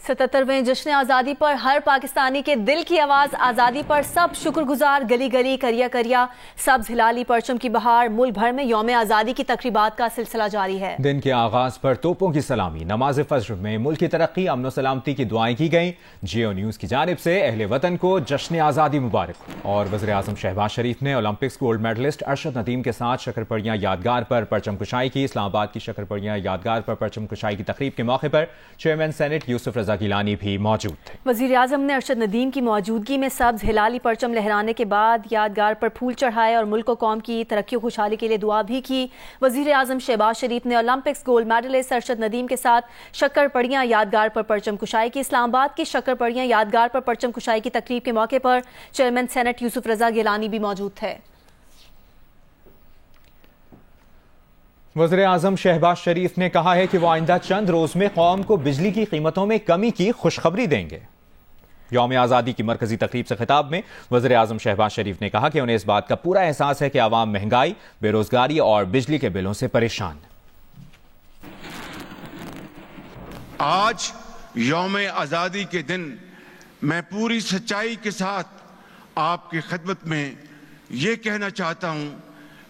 77ویں جشن آزادی پر ہر پاکستانی کے دل کی آواز آزادی پر سب شکر گزار، گلی گلی کریا کریا سبز ہلالی پرچم کی بہار، ملک بھر میں یوم آزادی کی تقریبات کا سلسلہ جاری ہے۔ دن کے آغاز پر توپوں کی سلامی، نماز فجر میں ملک کی ترقی، امن و سلامتی کی دعائیں کی گئیں۔ جیو نیوز کی جانب سے اہل وطن کو جشن آزادی مبارک۔ اور وزیر اعظم شہباز شریف نے Olympics gold medallist Arshad Nadeem کے ساتھ شکرپڑیاں یادگار پر پرچم کشائی کی۔ اسلام آباد کی شکرپڑیاں یادگار پر پرچم کشائی کی تقریب کے موقع پر چیئرمین سینٹ یوسف رضا گیلانی بھی موجود تھے۔ وزیر اعظم نے ارشد ندیم کی موجودگی میں سبز ہلالی پرچم لہرانے کے بعد یادگار پر پھول چڑھائے اور ملک و قوم کی ترقی و خوشحالی کے لیے دعا بھی کی۔ وزیر اعظم شہباز شریف نے Olympics gold medallist Arshad Nadeem کے ساتھ شکرپڑیاں یادگار پر پرچم کشائی کی۔ اسلام آباد کی شکرپڑیاں یادگار پر پرچم کشائی کی تقریب کے موقع پر چیئرمین سینٹ یوسف رضا گیلانی بھی موجود تھے۔ وزیر اعظم شہباز شریف نے کہا ہے کہ وہ آئندہ چند روز میں قوم کو بجلی کی قیمتوں میں کمی کی خوشخبری دیں گے۔ یوم آزادی کی مرکزی تقریب سے خطاب میں وزیر اعظم شہباز شریف نے کہا کہ انہیں اس بات کا پورا احساس ہے کہ عوام مہنگائی، بے روزگاری اور بجلی کے بلوں سے پریشان۔ آج یوم آزادی کے دن میں پوری سچائی کے ساتھ آپ کی خدمت میں یہ کہنا چاہتا ہوں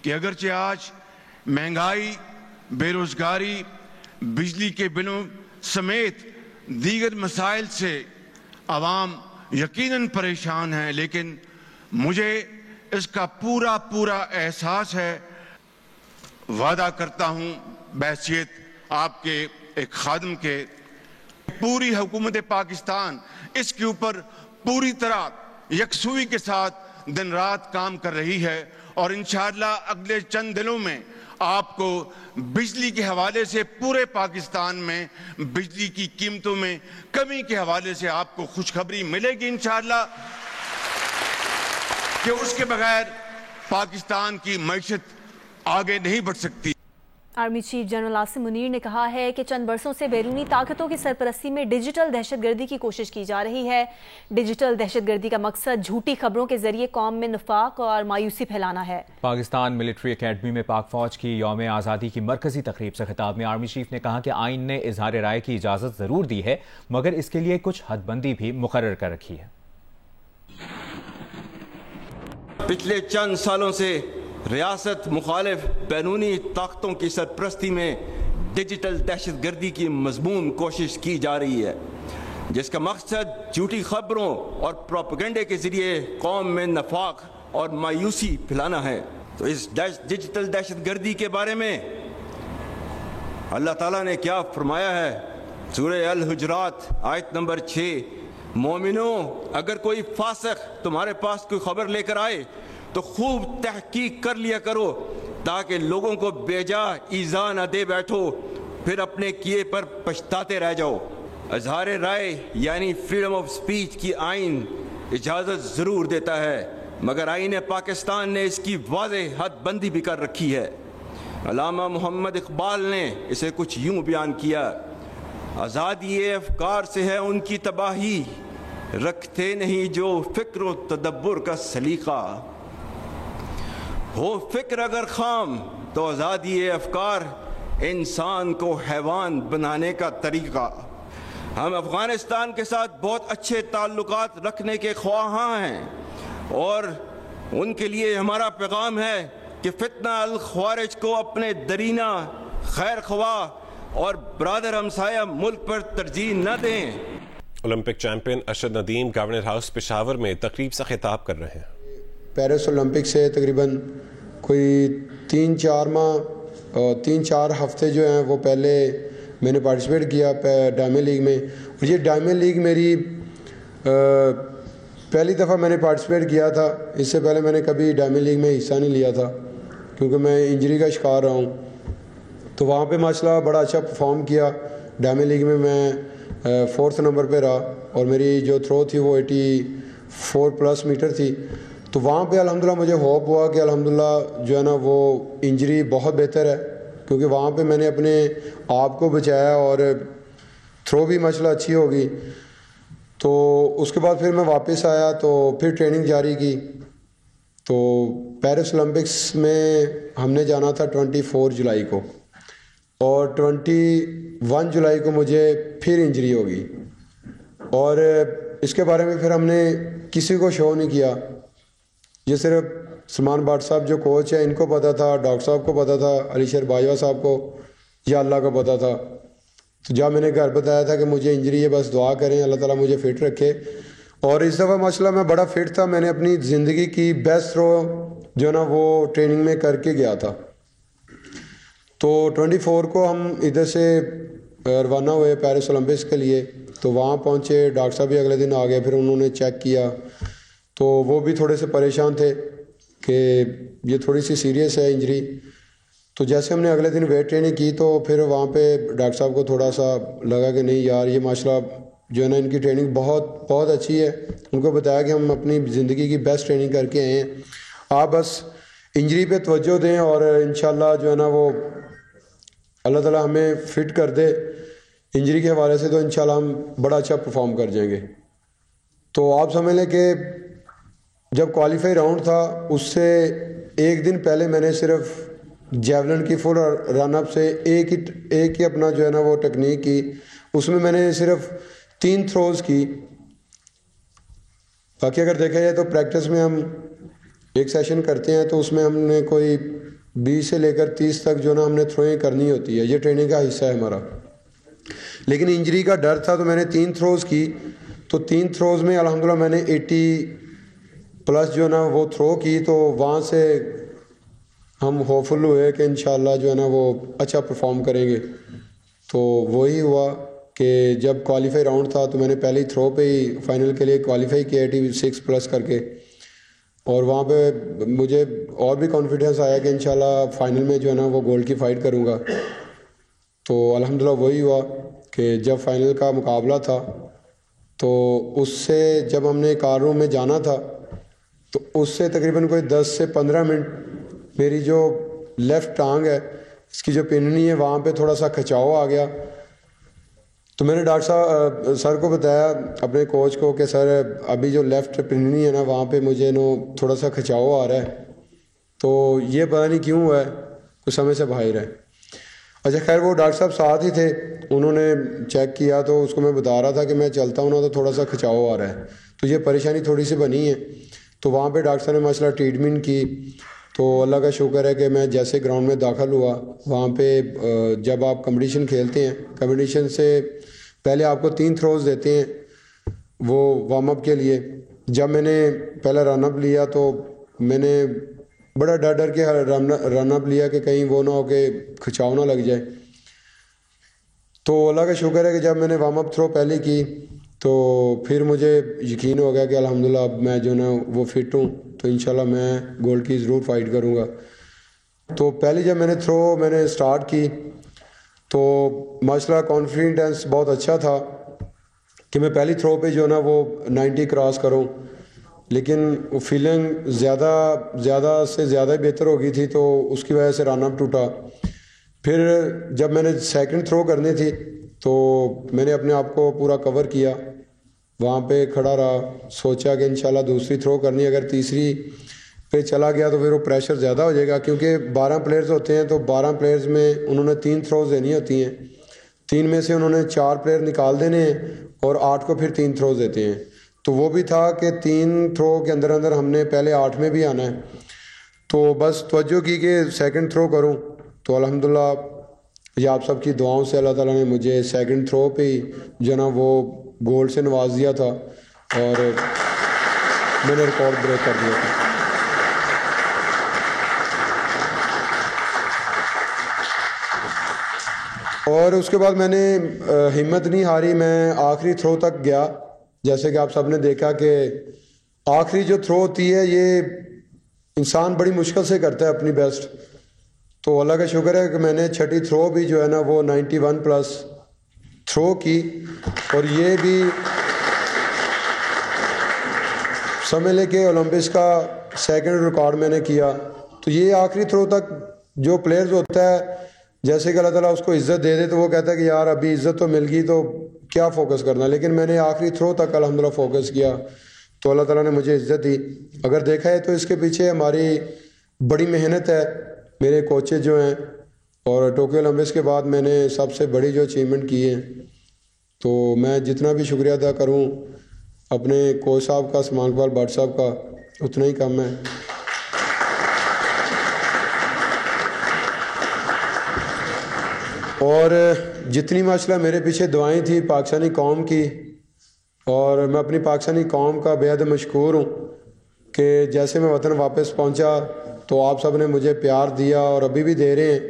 کہ اگرچہ آج مہنگائی، بے روزگاری، بجلی کے بلوں سمیت دیگر مسائل سے عوام یقیناً پریشان ہیں، لیکن مجھے اس کا پورا احساس ہے۔ وعدہ کرتا ہوں بحیثیت آپ کے ایک خادم کے، پوری حکومت پاکستان اس کے اوپر پوری طرح یکسوئی کے ساتھ دن رات کام کر رہی ہے، اور انشاءاللہ اگلے چند دنوں میں آپ کو بجلی کے حوالے سے پورے پاکستان میں بجلی کی قیمتوں میں کمی کے حوالے سے آپ کو خوشخبری ملے گی انشاءاللہ، کہ اس کے بغیر پاکستان کی معیشت آگے نہیں بڑھ سکتی۔ Army chief general Asim Munir نے کہا ہے کہ چند برسوں سے بیرونی طاقتوں کی سرپرستی میں ڈیجیٹل دہشت گردی کی کوشش کی جا رہی ہے۔ ڈیجیٹل دہشت گردی کا مقصد جھوٹی خبروں کے ذریعے قوم میں نفاق اور مایوسی پھیلانا ہے۔ پاکستان ملٹری اکیڈمی میں پاک فوج کی یوم آزادی کی مرکزی تقریب سے خطاب میں آرمی چیف نے کہا کہ آئین نے اظہار رائے کی اجازت ضرور دی ہے، مگر اس کے لیے کچھ حد بندی بھی مقرر کر رکھی ہے۔ پچھلے چند سالوں سے ریاست مخالف بیرونی طاقتوں کی سرپرستی میں ڈیجیٹل دہشت گردی کی مضمون کوشش کی جا رہی ہے، جس کا مقصد جھوٹی خبروں اور پروپیگنڈے کے ذریعے قوم میں نفاق اور مایوسی پھیلانا ہے۔ تو اس ڈیجیٹل دہشت گردی کے بارے میں اللہ تعالیٰ نے کیا فرمایا ہے؟ سورہ الحجرات آیت نمبر 6، مومنوں اگر کوئی فاسق تمہارے پاس کوئی خبر لے کر آئے تو خوب تحقیق کر لیا کرو، تاکہ لوگوں کو بیجا ایذا نہ دے بیٹھو، پھر اپنے کیے پر پچھتاتے رہ جاؤ۔ اظہار رائے یعنی فریڈم آف سپیچ کی آئین اجازت ضرور دیتا ہے، مگر آئین پاکستان نے اس کی واضح حد بندی بھی کر رکھی ہے۔ علامہ محمد اقبال نے اسے کچھ یوں بیان کیا: آزادی افکار سے ہے ان کی تباہی، رکھتے نہیں جو فکر و تدبر کا سلیقہ، ہو فکر اگر خام تو آزادی افکار انسان کو حیوان بنانے کا طریقہ۔ ہم افغانستان کے ساتھ بہت اچھے تعلقات رکھنے کے خواہاں ہیں، اور ان کے لیے ہمارا پیغام ہے کہ فتنہ الخوارج کو اپنے درینہ خیر خواہ اور برادر ہمسایہ ملک پر ترجیح نہ دیں۔ Olympic champion Arshad Nadeem governor house Peshawar میں تقریب سے خطاب کر رہے ہیں۔ پیرس اولمپک سے تقریباً کوئی 3-4 ہفتے جو ہیں وہ پہلے میں نے پارٹیسپیٹ کیا ڈائمنڈ لیگ میں، اور یہ ڈائمنڈ لیگ میری پہلی دفعہ میں نے پارٹیسپیٹ کیا تھا۔ اس سے پہلے میں نے کبھی ڈائمنڈ لیگ میں حصہ نہیں لیا تھا، کیونکہ میں انجری کا شکار رہا ہوں۔ تو وہاں پہ ماشاءاللہ بڑا اچھا پرفارم کیا۔ ڈائمنڈ لیگ میں 4تھ نمبر پہ رہا، اور میری جو تھرو تھی وہ 84+ میٹر تھی۔ تو وہاں پہ الحمدللہ مجھے ہوپ ہوا کہ الحمدللہ جو ہے نا وہ انجری بہت بہتر ہے، کیونکہ وہاں پہ میں نے اپنے آپ کو بچایا اور تھرو بھی ماشاءاللہ اچھی ہوگی۔ تو اس کے بعد پھر میں واپس آیا تو پھر ٹریننگ جاری کی۔ تو پیرس اولمپکس میں ہم نے جانا تھا 24 جولائی کو، اور 21 جولائی کو مجھے پھر انجری ہوگی۔ اور اس کے بارے میں پھر ہم نے کسی کو شو نہیں کیا. یہ صرف سلمان بٹ صاحب جو کوچ ہے ان کو پتہ تھا, ڈاکٹر صاحب کو پتہ تھا, علی شیر باجوہ صاحب کو یا اللہ کو پتہ تھا. تو جب میں نے گھر بتایا تھا کہ مجھے انجری ہے, بس دعا کریں اللہ تعالیٰ مجھے فٹ رکھے. اور اس دفعہ ماشاءاللہ میں بڑا فٹ تھا. میں نے اپنی زندگی کی بیسٹ تھرو جو ہے نا وہ ٹریننگ میں کر کے گیا تھا. تو 24 کو ہم ادھر سے روانہ ہوئے پیرس اولمپکس کے لیے. تو وہاں پہنچے, ڈاکٹر صاحب بھی اگلے دن آ گئے. پھر انہوں نے چیک کیا تو وہ بھی تھوڑے سے پریشان تھے کہ یہ تھوڑی سی سیریس ہے انجری. تو جیسے ہم نے اگلے دن ویٹ ٹریننگ کی تو پھر وہاں پہ ڈاکٹر صاحب کو تھوڑا سا لگا کہ نہیں یار یہ ماشاءاللہ جو ہے نا ان کی ٹریننگ بہت بہت اچھی ہے. ان کو بتایا کہ ہم اپنی زندگی کی بیسٹ ٹریننگ کر کے آئے ہیں, آپ بس انجری پہ توجہ دیں اور انشاءاللہ جو ہے نا وہ اللہ تعالیٰ ہمیں فٹ کر دے انجری کے حوالے سے, تو انشاءاللہ ہم بڑا اچھا پرفارم کر جائیں گے. تو آپ سمجھ لیں کہ جب کوالیفائی راؤنڈ تھا اس سے ایک دن پہلے میں نے صرف جیولن کی فل رن اپ سے ایک ہی اپنا جو ہے نا وہ ٹیکنیک کی. اس میں نے صرف 3 تھروز کی. باقی اگر دیکھا جائے تو پریکٹس میں ہم ایک سیشن کرتے ہیں تو اس میں ہم نے کوئی 20 سے لے کر 30 تک جو نا ہم نے تھروئیں کرنی ہوتی ہے, یہ ٹریننگ کا حصہ ہے ہمارا. لیکن انجری کا ڈر تھا تو میں نے 3 تھروز کی. تو 3 تھروز میں الحمدللہ میں نے 80+ جو ہے نا وہ تھرو کی. تو وہاں سے ہم ہوپفل ہوئے کہ انشاءاللہ جو ہے نا وہ اچھا پرفارم کریں گے. تو وہی ہوا کہ جب کوالیفائی راؤنڈ تھا تو میں نے پہلی تھرو پہ ہی فائنل کے لیے کوالیفائی کیا 86+ کر کے. اور وہاں پہ مجھے اور بھی کانفیڈنس آیا کہ انشاءاللہ فائنل میں جو ہے نا وہ گولڈ کی فائٹ کروں گا. تو الحمدللہ وہی ہوا کہ جب فائنل کا مقابلہ تھا تو اس سے جب ہم نے کار روم میں جانا تھا تو اس سے تقریباً کوئی 10 سے 15 منٹ میری جو لیفٹ ٹانگ ہے اس کی جو پننی ہے وہاں پہ تھوڑا سا کھچاؤ آ گیا. تو میں نے ڈاکٹر صاحب سر کو بتایا اپنے کوچ کو کہ سر ابھی جو لیفٹ پننی ہے نا وہاں پہ مجھے تھوڑا سا کھچاؤ آ رہا ہے, تو یہ پتہ نہیں کیوں ہوا ہے, کچھ سمجھ سے باہر ہے. اچھا خیر وہ ڈاکٹر صاحب ساتھ ہی تھے, انہوں نے چیک کیا تو اس کو میں بتا رہا تھا کہ میں چلتا ہوں نا تو تھوڑا سا کھچاؤ آ رہا ہے, تو یہ پریشانی تھوڑی سی بنی ہے. تو وہاں پہ ڈاکٹر صاحب نے ماشاءاللہ ٹریٹمنٹ کی. تو اللہ کا شکر ہے کہ میں جیسے گراؤنڈ میں داخل ہوا وہاں پہ جب آپ کمپٹیشن کھیلتے ہیں, کمپٹیشن سے پہلے آپ کو 3 تھروز دیتے ہیں وہ وارم اپ کے لیے. جب میں نے پہلا رن اپ لیا تو میں نے بڑا ڈر کے رن اپ لیا کہ کہیں وہ نہ ہو کہ کھچاؤ نہ لگ جائے. تو اللہ کا شکر ہے کہ جب میں نے وارم اپ تھرو پہلے کی تو پھر مجھے یقین ہو گیا کہ الحمدللہ اب میں جو نا وہ فٹ ہوں, تو انشاءاللہ میں گولڈ کی ضرور فائٹ کروں گا. تو پہلی جب میں نے تھرو میں نے سٹارٹ کی تو ماشاءاللہ کانفیڈنس بہت اچھا تھا کہ میں پہلی تھرو پہ جو نا وہ 90 کراس کروں. لیکن وہ فیلنگ زیادہ سے زیادہ بہتر ہو گئی تھی تو اس کی وجہ سے رن اپ ٹوٹا. پھر جب میں نے سیکنڈ تھرو کرنی تھی تو میں نے اپنے آپ کو پورا کور کیا, وہاں پہ کھڑا رہا, سوچا کہ انشاءاللہ دوسری تھرو کرنی, اگر تیسری پہ چلا گیا تو پھر وہ پریشر زیادہ ہو جائے گا کیونکہ 12 پلیئرز ہوتے ہیں. تو 12 پلیئرز میں انہوں نے 3 تھروز دینی ہوتی ہیں, 3 میں سے انہوں نے 4 پلیئر نکال دینے ہیں اور 8 کو پھر 3 تھروز دیتے ہیں. تو وہ بھی تھا کہ 3 تھرو کے اندر ہم نے پہلے 8 میں بھی آنا ہے. تو بس توجہ کی کہ سیکنڈ تھرو کروں. تو الحمدللہ یہ آپ سب کی دعاؤں سے اللہ تعالیٰ نے مجھے سیکنڈ تھرو پہ ہی جو نا وہ گولڈ سے نواز دیا تھا اور میں نے ریکارڈ بریک کر دیا تھا. اور اس کے بعد میں نے ہمت نہیں ہاری, میں آخری تھرو تک گیا. جیسے کہ آپ سب نے دیکھا کہ آخری جو تھرو ہوتی ہے یہ انسان بڑی مشکل سے کرتا ہے اپنی بیسٹ. تو اللہ کا شکر ہے کہ میں نے 6ٹھی تھرو بھی جو ہے نا وہ 91+ تھرو کی. اور یہ بھی سمجھ لے کہ اولمپکس کا سیکنڈ ریکارڈ میں نے کیا. تو یہ آخری تھرو تک جو پلیئرز ہوتا ہے جیسے کہ اللہ تعالیٰ اس کو عزت دے دے تو وہ کہتا ہے کہ یار ابھی عزت تو مل گئی تو کیا فوکس کرنا. لیکن میں نے آخری تھرو تک الحمدللہ فوکس کیا تو اللہ تعالیٰ نے مجھے عزت دی. اگر دیکھا ہے تو اس کے پیچھے ہماری بڑی محنت ہے, میرے کوچز جو ہیں. اور ٹوکیو اولمپکس کے بعد میں نے سب سے بڑی جو اچیومنٹ کی ہے تو میں جتنا بھی شکریہ ادا کروں اپنے کوچ صاحب کا، سلمان اقبال بٹ صاحب کا، اتنا ہی کم ہے. اور جتنی ماشاء اللہ میرے پیچھے دعائیں تھیں پاکستانی قوم کی، اور میں اپنی پاکستانی قوم کا بے حد مشکور ہوں کہ جیسے میں وطن واپس پہنچا تو آپ سب نے مجھے پیار دیا اور ابھی بھی دے رہے ہیں.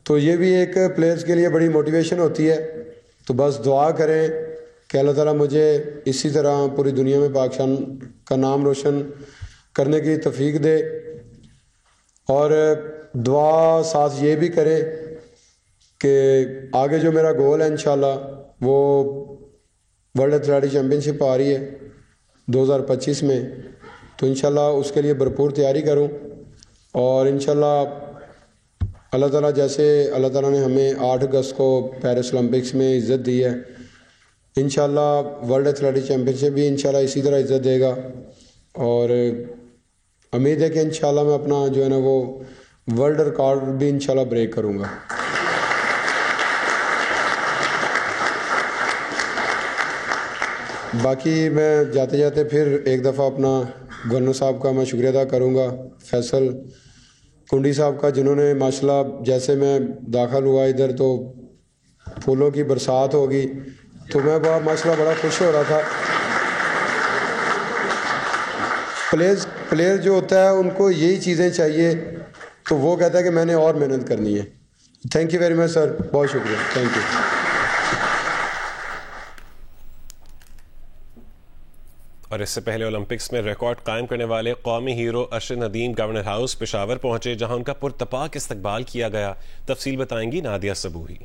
تو یہ بھی ایک پلیئرز کے لیے بڑی موٹیویشن ہوتی ہے. تو بس دعا کریں کہ اللہ تعالیٰ مجھے اسی طرح پوری دنیا میں پاکستان کا نام روشن کرنے کی توفیق دے. اور دعا ساتھ یہ بھی کریں کہ آگے جو میرا گول ہے انشاءاللہ وہ ورلڈ ایتھلیٹک چیمپئن شپ آ رہی ہے 2025 میں. تو انشاءاللہ اس کے لیے بھرپور تیاری کروں، اور انشاءاللہ اللہ تعالیٰ جیسے اللہ تعالیٰ نے ہمیں 8 اگست کو پیرس اولمپکس میں عزت دی ہے، انشاءاللہ ورلڈ ایتھلیٹک چیمپئن شپ بھی انشاءاللہ اسی طرح عزت دے گا. اور امید ہے کہ انشاءاللہ میں اپنا جو ہے نا وہ ورلڈ ریکارڈ بھی انشاءاللہ بریک کروں گا. باقی میں جاتے جاتے پھر ایک دفعہ اپنا گورنر صاحب کا میں شکریہ ادا کروں گا، فیصل کنڈی صاحب کا، جنہوں نے ماشاءاللہ جیسے میں داخل ہوا ادھر تو پھولوں کی برسات ہوگی تو میں ماشاءاللہ بڑا خوش ہو رہا تھا. پلیئر جو ہوتا ہے ان کو یہی چیزیں چاہیے تو وہ کہتا ہے کہ میں نے اور محنت کرنی ہے. تھینک یو ویری مچ سر، بہت شکریہ، تھینک یو. اور اس سے پہلے اولمپکس میں ریکارڈ قائم کرنے والے قومی hero Arshad Nadeem governor house Peshawar پہنچے، جہاں ان کا پرتپاک استقبال کیا گیا. تفصیل بتائیں گی Nadia Sabuhi.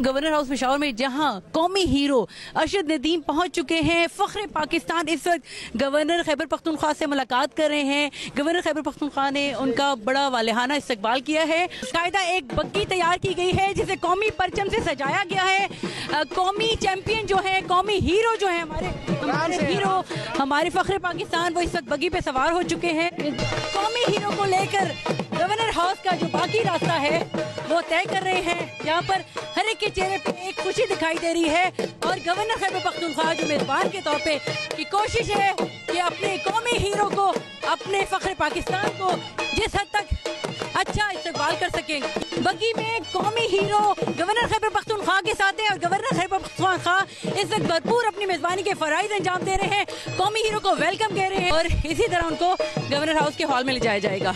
Governor house Peshawar میں جہاں قومی ہیرو ارشد ندیم پہنچ چکے ہیں. فخر پاکستان اس وقت گورنر خیبر پختونخوا سے ملاقات کر رہے ہیں. گورنر خیبر پختونخوا نے ان کا بڑا والہانہ استقبال کیا ہے. باقاعدہ ایک بگی تیار کی گئی ہے جسے قومی پرچم سے سجایا گیا ہے. قومی چیمپئن جو ہے، قومی ہیرو جو ہے، ہمارے ہیرو، ہمارے فخر پاکستان، وہ اس وقت بگی پہ سوار ہو چکے ہیں. قومی ہیرو کو لے کر گورنر ہاؤس کا جو باقی راستہ ہے وہ طے کر رہے ہیں. یہاں پر ہر ایک کے چہرے پہ ایک خوشی دکھائی دے رہی ہے، اور گورنر خیبر پختونخوا جو میزبان کے طور پہ کی کوشش ہے کہ اپنے قومی ہیرو کو، اپنے فخر پاکستان کو جس حد تک اچھا استقبال کر سکیں. بگی میں قومی ہیرو گورنر خیبر پختونخوا کے ساتھ ہے، اور گورنر خیبر پختونخوا اس وقت بھرپور اپنی میزبانی کے فرائض انجام دے رہے ہیں. قومی ہیرو کو ویلکم کہہ رہے ہیں، اور اسی طرح ان کو گورنر ہاؤس کے ہال میں لے جایا جائے گا.